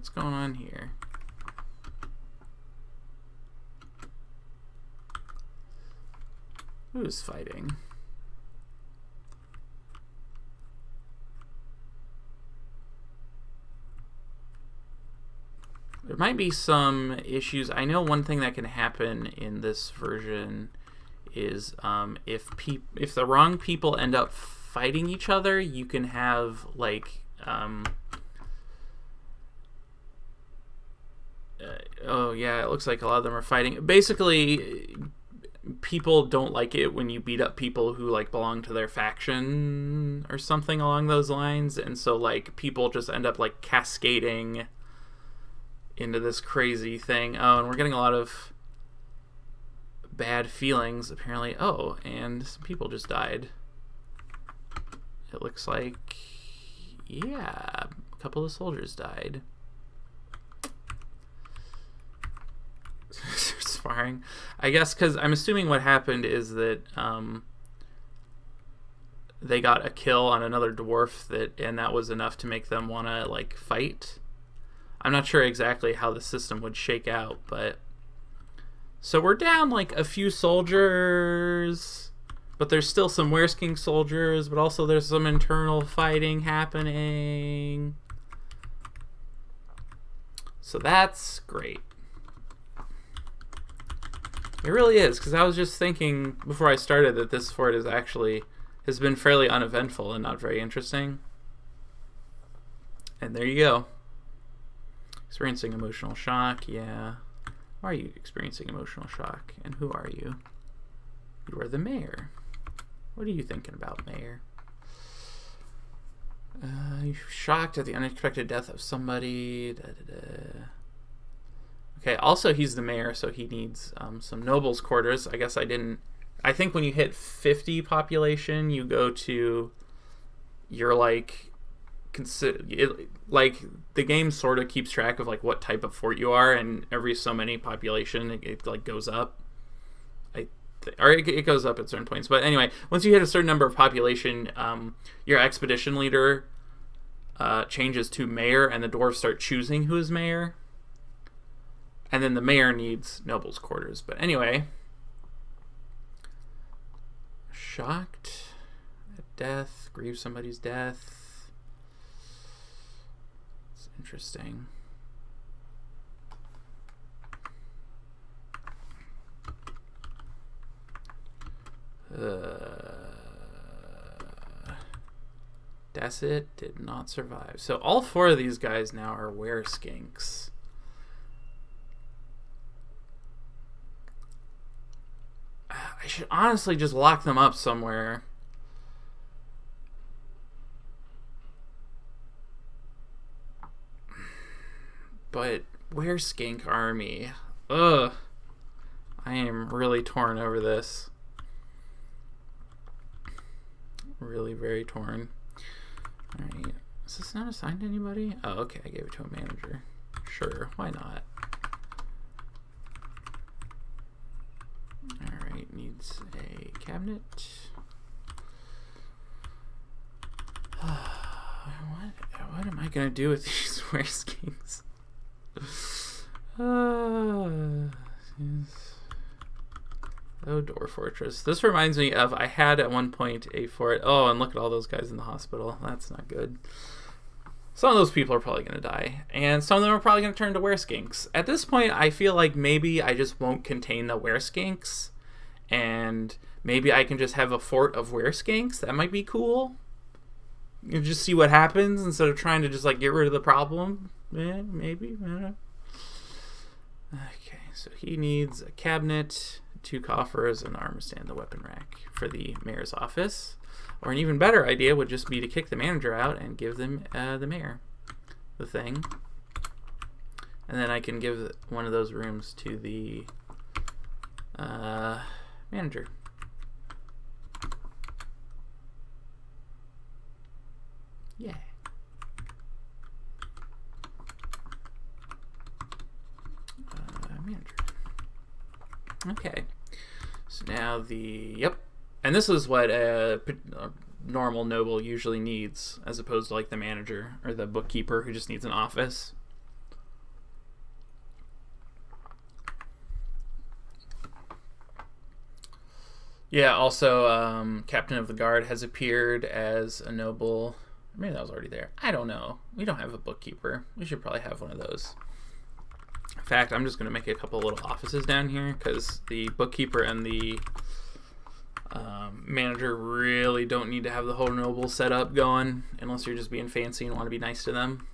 what's going on here? Who's fighting? There might be some issues. I know one thing that can happen in this version is if the wrong people end up fighting each other, you can have like oh yeah, it looks like a lot of them are fighting. Basically, people don't like it when you beat up people who like belong to their faction or something along those lines, and so like people just end up like cascading into this crazy thing. Oh, and we're getting a lot of bad feelings apparently. Oh, and some people just died. It looks like, yeah, a couple of soldiers died. Sparring, I guess, because I'm assuming what happened is that they got a kill on another dwarf, and that was enough to make them want to like fight. I'm not sure exactly how the system would shake out, but so we're down like a few soldiers, but there's still some Weresking soldiers, but also there's some internal fighting happening. So that's great. It really is, because I was just thinking before I started that this fort has been fairly uneventful and not very interesting. And there you go. Experiencing emotional shock, yeah. Why are you experiencing emotional shock? And who are you? You are the mayor. What are you thinking about, mayor? You're shocked at the unexpected death of somebody. Da, da, da. Okay, also he's the mayor, so he needs some nobles' quarters. I guess I think when you hit 50 population, you go to your like like the game sort of keeps track of like what type of fort you are, and every so many population it like goes up. It goes up at certain points, but anyway, once you hit a certain number of population, your expedition leader changes to mayor, and the dwarves start choosing who is mayor, and then the mayor needs nobles' quarters. But anyway, shocked at death, grieve somebody's death. Interesting. Dasset did not survive. So all four of these guys now are wereskinks. I should honestly just lock them up somewhere. But wereskink army. Ugh. I am really torn over this. Really very torn. Alright. Is this not assigned to anybody? Oh, okay. I gave it to a manager. Sure. Why not? Alright. Needs a cabinet. What am I going to do with these wereskinks? Yes. Oh, Dwarf Fortress. This reminds me of, I had at one point a fort. Oh, and look at all those guys in the hospital. That's not good. Some of those people are probably going to die, and some of them are probably going to turn to wereskinks. At this point, I feel like maybe I just won't contain the wereskinks, and maybe I can just have a fort of wereskinks. That might be cool. You just see what happens instead of trying to just like get rid of the problem. Yeah, maybe. I don't know. Okay, so he needs a cabinet, 2 coffers, an armor stand, the weapon rack for the mayor's office. Or an even better idea would just be to kick the manager out and give them the mayor the thing. And then I can give one of those rooms to the manager. Yeah. Manager. Okay. So now yep. And this is what a normal noble usually needs, as opposed to like the manager or the bookkeeper who just needs an office. Yeah, also, Captain of the Guard has appeared as a noble. Maybe that was already there. I don't know. We don't have a bookkeeper. We should probably have one of those. In fact, I'm just going to make a couple little offices down here because the bookkeeper and the manager really don't need to have the whole noble setup going unless you're just being fancy and want to be nice to them.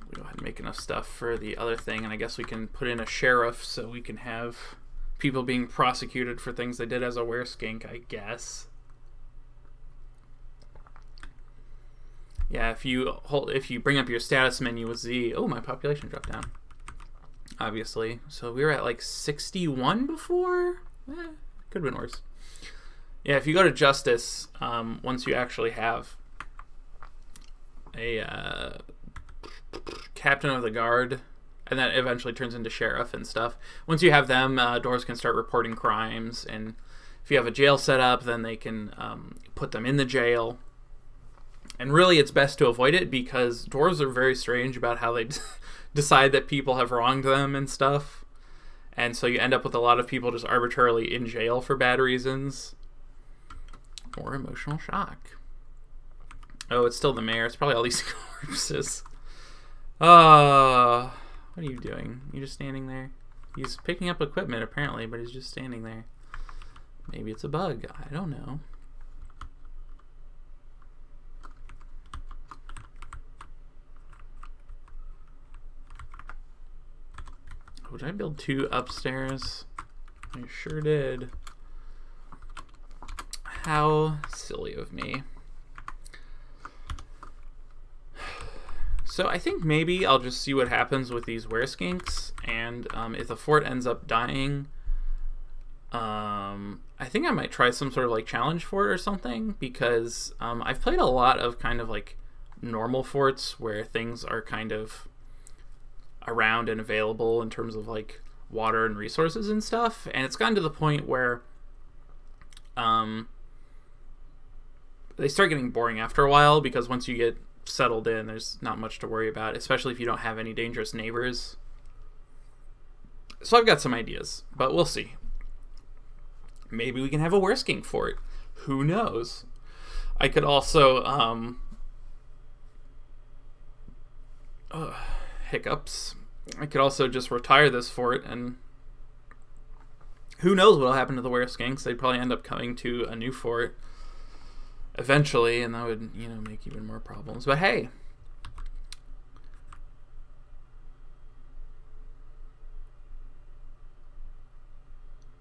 We'll go ahead and make enough stuff for the other thing, and I guess we can put in a sheriff so we can have people being prosecuted for things they did as a wereskink, I guess. Yeah, if you bring up your status menu with Z, oh, my population dropped down. Obviously, so we were at like 61 before. Could have been worse. Yeah, if you go to justice, once you actually have a captain of the guard, and that eventually turns into sheriff and stuff. Once you have them, dwarves can start reporting crimes, and if you have a jail set up, then they can put them in the jail. And really, it's best to avoid it because dwarves are very strange about how they decide that people have wronged them and stuff. And so you end up with a lot of people just arbitrarily in jail for bad reasons. Or emotional shock. Oh, it's still the mayor. It's probably all these corpses. What are you doing? You just standing there? He's picking up equipment, apparently, but he's just standing there. Maybe it's a bug. I don't know. Oh, did I build 2 upstairs? I sure did. How silly of me. So I think maybe I'll just see what happens with these wereskinks, and if the fort ends up dying, I think I might try some sort of like challenge fort or something, because I've played a lot of kind of like normal forts where things are kind of around and available in terms of like water and resources and stuff, and it's gotten to the point where they start getting boring after a while, because once you get settled in, there's not much to worry about, especially if you don't have any dangerous neighbors. So I've got some ideas, but we'll see. Maybe we can have a wereskink fort. Who knows? I could also hiccups. I could also just retire this fort, and who knows what'll happen to the wereskinks. They'd probably end up coming to a new fort eventually, and that would, make even more problems. But hey,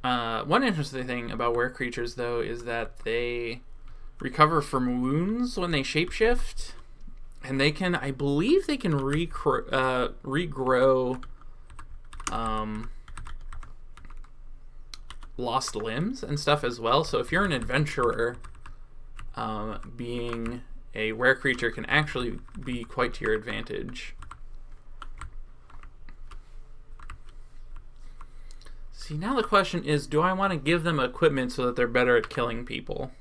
one interesting thing about were creatures, though, is that they recover from wounds when they shapeshift. And they can, I believe they can regrow lost limbs and stuff as well. So if you're an adventurer, being a were creature can actually be quite to your advantage. See, now the question is, do I want to give them equipment so that they're better at killing people?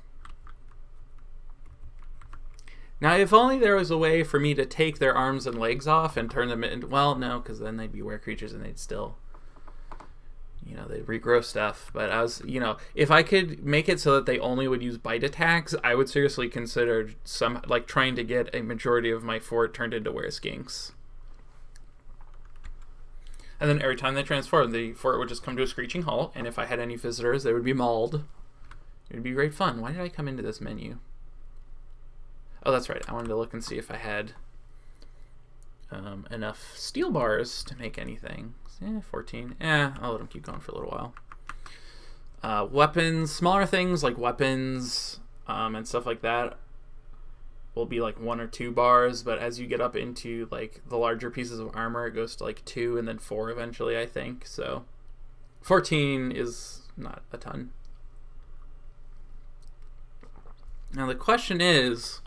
Now, if only there was a way for me to take their arms and legs off and turn them into... Well, no, because then they'd be were creatures and they'd still... they'd regrow stuff. But if I could make it so that they only would use bite attacks, I would seriously consider trying to get a majority of my fort turned into wereskinks. And then every time they transform, the fort would just come to a screeching halt, and if I had any visitors, they would be mauled. It would be great fun. Why did I come into this menu? Oh, that's right. I wanted to look and see if I had enough steel bars to make anything. 14. I'll let them keep going for a little while. Weapons, smaller things like weapons and stuff like that will be like 1 or 2 bars, but as you get up into like the larger pieces of armor, it goes to like 2 and then 4 eventually, I think. So 14 is not a ton. Now the question is,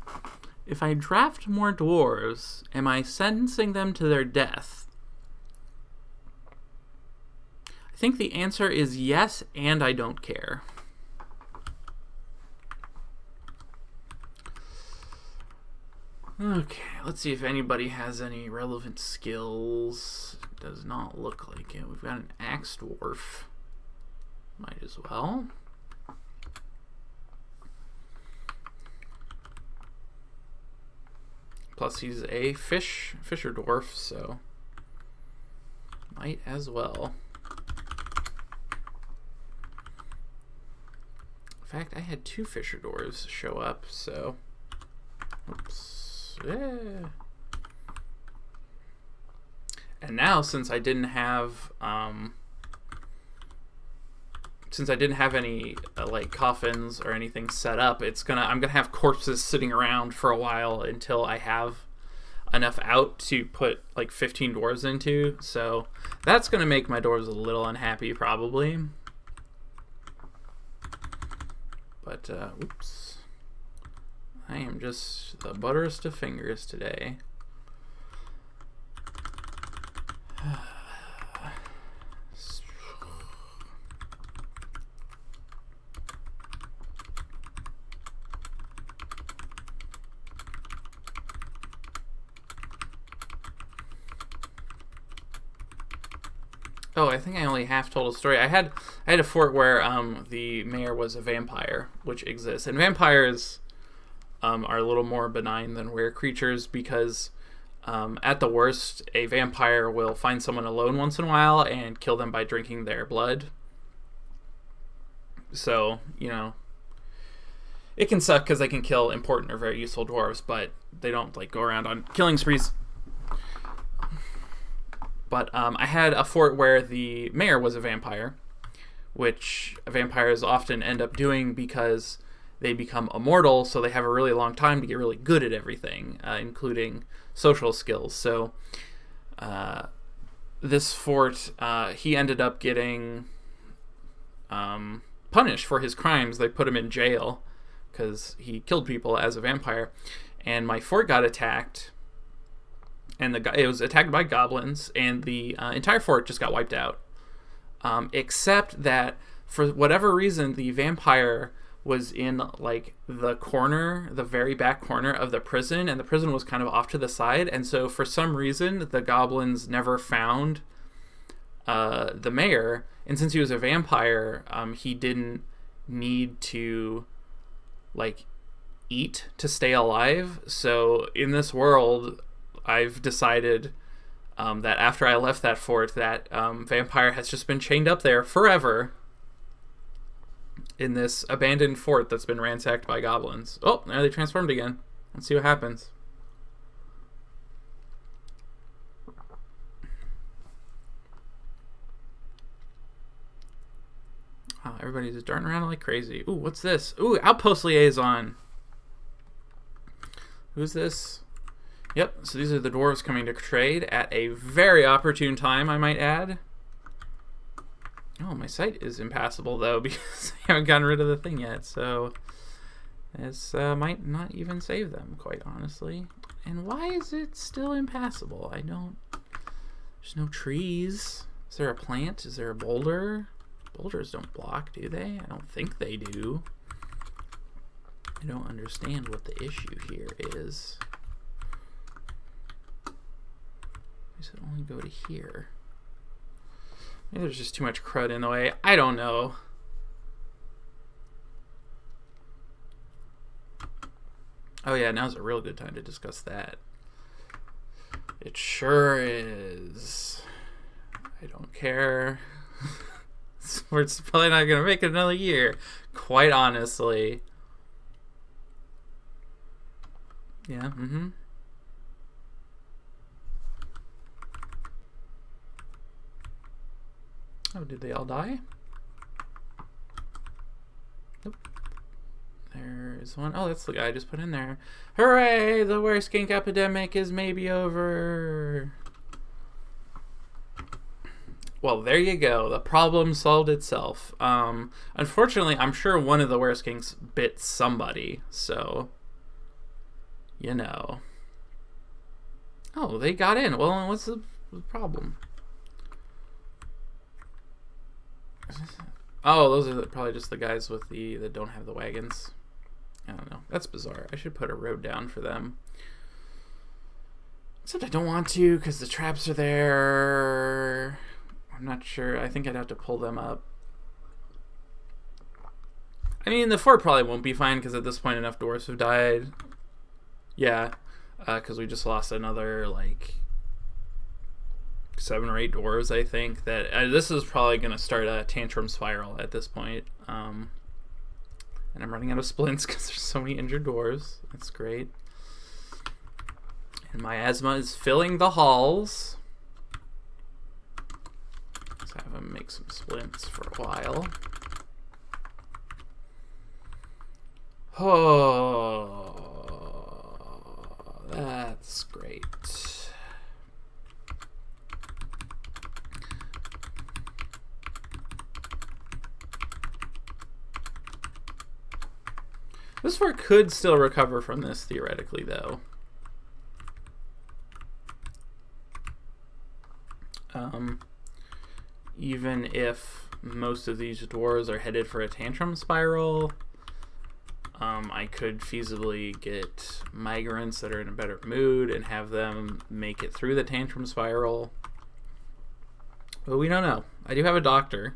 if I draft more dwarves, am I sentencing them to their death? I think the answer is yes, and I don't care. Okay, let's see if anybody has any relevant skills. Does not look like it. We've got an axe dwarf. Might as well. Plus he's a fisher dwarf, so might as well. In fact, I had 2 fisher dwarves show up, so oops. Yeah. And now, since I didn't have any like coffins or anything set up, I'm gonna have corpses sitting around for a while until I have enough out to put like 15 dwarves into. So that's gonna make my dwarves a little unhappy, probably. But oops, I am just the butterest of fingers today. Oh, I think I only half told a story. I had a fort where the mayor was a vampire, which exists, and vampires are a little more benign than rare creatures because at the worst, a vampire will find someone alone once in a while and kill them by drinking their blood. So, you know, it can suck because they can kill important or very useful dwarves, but they don't like go around on killing sprees. But I had a fort where the mayor was a vampire, which vampires often end up doing because they become immortal, so they have a really long time to get really good at everything, including social skills. So this fort, he ended up getting punished for his crimes. They put him in jail because he killed people as a vampire. And my fort got attacked, and it was attacked by goblins, and the entire fort just got wiped out. Except that, for whatever reason, the vampire was in like the very back corner of the prison, and the prison was kind of off to the side, and so for some reason the goblins never found the mayor, and since he was a vampire, he didn't need to like eat to stay alive. So in this world, I've decided that after I left that fort, that vampire has just been chained up there forever in this abandoned fort that's been ransacked by goblins. Oh, now they transformed again. Let's see what happens. Oh, everybody's just darting around like crazy. Ooh, what's this? Ooh, Outpost Liaison. Who's this? Yep, so these are the dwarves coming to trade at a very opportune time, I might add. Oh, my site is impassable, though, because I haven't gotten rid of the thing yet, so this might not even save them, quite honestly. And why is it still impassable? There's no trees. Is there a plant? Is there a boulder? Boulders don't block, do they? I don't think they do. I don't understand what the issue here is. Does it only go to here? Maybe there's just too much crud in the way. I don't know. Oh yeah, now's a real good time to discuss that. It sure is. I don't care. We're probably not going to make it another year, quite honestly. Yeah, Oh, did they all die? Nope. There's one. Oh, that's the guy I just put in there. Hooray! The worst skink epidemic is maybe over. Well, there you go. The problem solved itself. Unfortunately, I'm sure one of the worst skinks bit somebody, so you know. Oh, they got in. Well, what's the problem? Oh, those are probably just the guys with that don't have the wagons. I don't know. That's bizarre. I should put a road down for them. Except I don't want to because the traps are there. I'm not sure. I think I'd have to pull them up. I mean, the fort probably won't be fine because at this point enough dwarves have died. Yeah, because we just lost another, like, 7 or 8 dwarves, I think. That this is probably going to start a tantrum spiral at this point. And I'm running out of splints because there's so many injured dwarves. That's great. And my asthma is filling the halls. Let's have him make some splints for a while. Oh, that's great. This fort could still recover from this, theoretically, though. Even if most of these dwarves are headed for a tantrum spiral, I could feasibly get migrants that are in a better mood and have them make it through the tantrum spiral. But we don't know. I do have a doctor,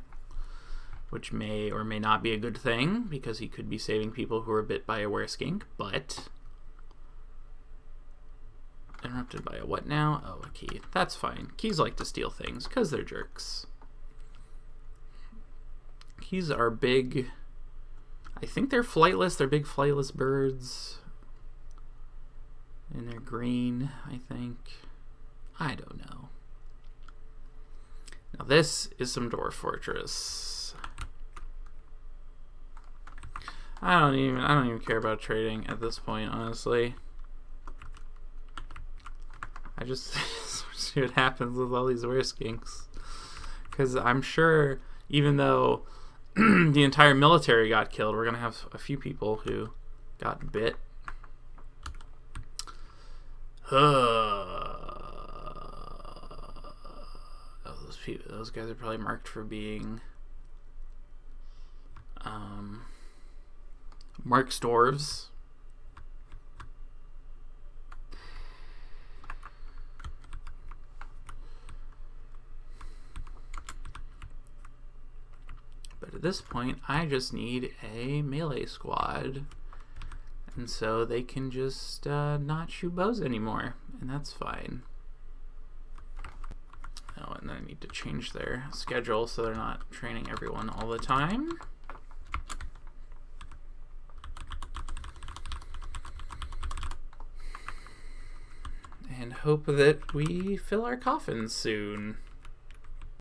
which may or may not be a good thing, because he could be saving people who are bit by a wereskink, but... Interrupted by a what now? Oh, a key. That's fine. Keys like to steal things, because they're jerks. Keys are big... I think they're flightless. They're big flightless birds. And they're green, I think. I don't know. Now this is some Dwarf Fortress. I don't even care about trading at this point, honestly. I just see what happens with all these wereskinks. Because I'm sure, even though the entire military got killed, we're going to have a few people who got bit. Those guys are probably marked for being Mark's dwarves. But at this point, I just need a melee squad. And so they can just not shoot bows anymore. And that's fine. Oh, and then I need to change their schedule so they're not training everyone all the time. And hope that we fill our coffins soon.